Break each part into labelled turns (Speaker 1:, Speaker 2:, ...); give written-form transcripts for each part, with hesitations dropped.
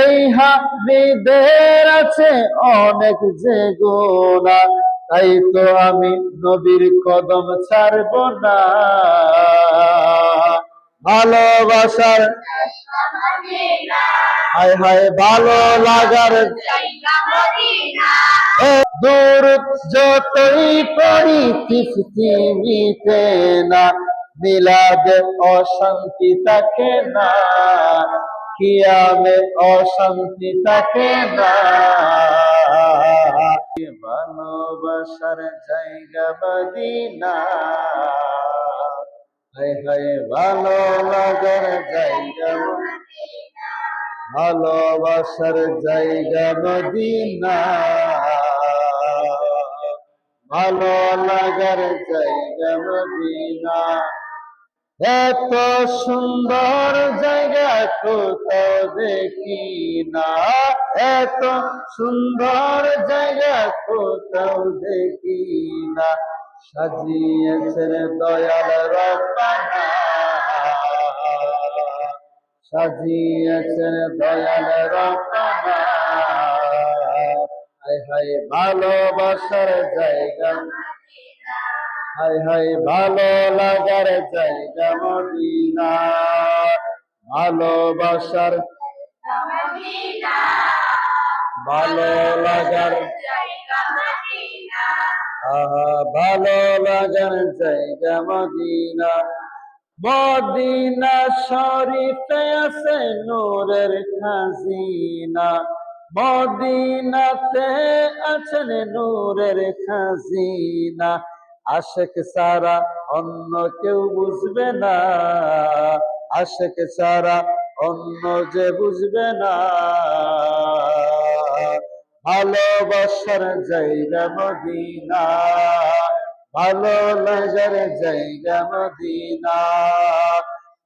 Speaker 1: এই হাবিদের আছে অনেক যে গুণা, তাই তো আমি নবীর কদম ছাড়ব না। ভালোবাসার হায় হায় ভালো লাগার দূর যতই পড়ি তৃপ্তি মিটে না, মিলাদে অশান্তি থাকে না, কিয়ামে অশান্তি থাকে না। ভালোবাসার জায়গা মদিনা, হায় হায় ভালো লাগার জায়গা, ভালোবাসার জায়গা মদিনা, ভালো লাগার জায়গা মদিনা। এত সুন্দর জায়গা কোথাও দেখি না, এত সুন্দর জায়গা কোথাও দেখি না, সাজিয়েছেন দয়াল রব্বানা, সাজিয়েছেন দয়াল রব্বানা। হায় হায় ভালোবাসার জায়গা, হায় হায় ভালো লাগার জায়গা মদিনা, ভালোবাসার ভালো লাগার, আহা ভালো লাগার জায়গা মদিনা। মদিনা শরীফে আছে নূরের খাজিনা, মদিনাতে আছেন নূরের খাজিনা, আশেক ছাড়া অন্য কেউ বুঝবে না, আশেক ছাড়া অন্য যে বুঝবে না। ভালোবাসার জায়গা মদিনা, ভালো লাগার জায়গা মদিনা,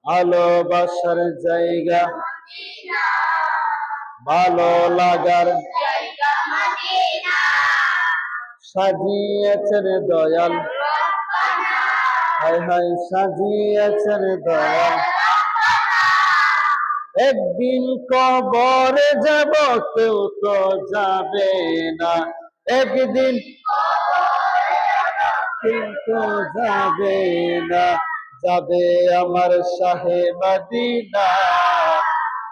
Speaker 1: ভালোবাসার জায়গা, ভালো লাগার সাজিয়েছেন দয়াল, হায় হায় সাজিয়েছেন দয়াল। একদিন কবরে যাব কেউ তো যাবে না, একদিন কেউ তো যাবে না, যাবে আমার শাহে মদিনা,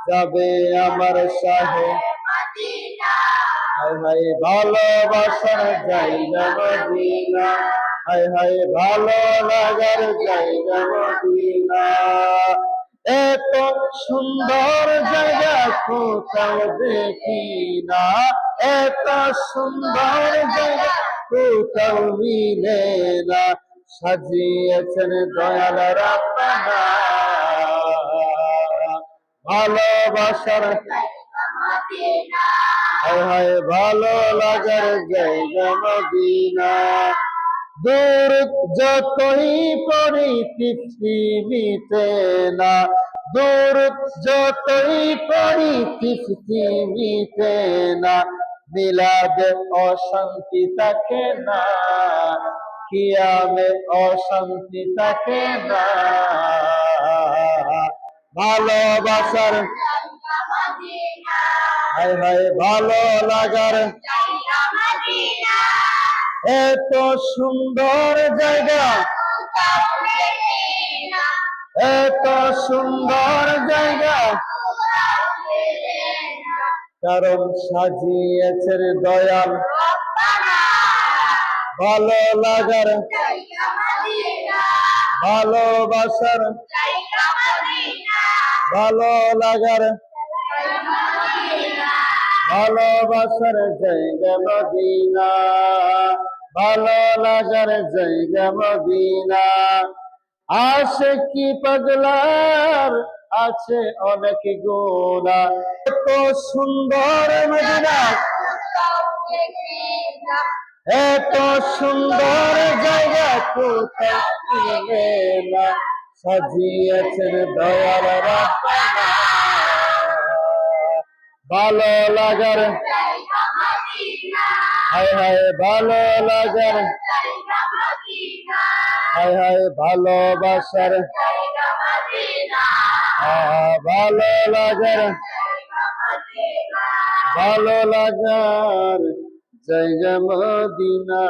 Speaker 1: যাবে আমার শাহে। হায় হায় ভালোবাসার জায়গা মদিনা, হায় হায় ভালো লাগার জায়গা মদিনা। এত সুন্দর জায়গা কোথাও দেখি না, এত সুন্দর জায়গা কোথাও মিলে না, সাজিয়েছেন দয়াল রব্বানা, ভালোবাসার হায় হায় ভালো লাগার জায়গা মদিনা। দূর যতই পড়ি তৃপ্তি মিটে না, দূর যতই পড়ি তৃপ্তি মিটে না, মিলাদে অশান্তি থাকে না, কিয়ামে অশান্তি থাকে না। ভালোবাসার হায় হায় ভালো লাগার এত সুন্দর জায়গা, এত সুন্দর জায়গা, কারণ সাজিয়েছেন দয়াল, ভালো লাগার ভালোবাসার, ভালো লাগার ভালোবাসার জায়গা মদিনা, ভালো লাগার জায়গা মদিনা। আশিকি পাগলার আছে অনেক গুণা, এত সুন্দর মদিনা, এত সুন্দর জায়গা কোথাও মিলে না, সাজিয়েছেন দয়াল রব্বানা, ভালো লাগার হায় হায় ভালো লাগার, হায় হায় ভালোবাসার, ভালো লাগার ভালো লাগার জায়গা মদিনা।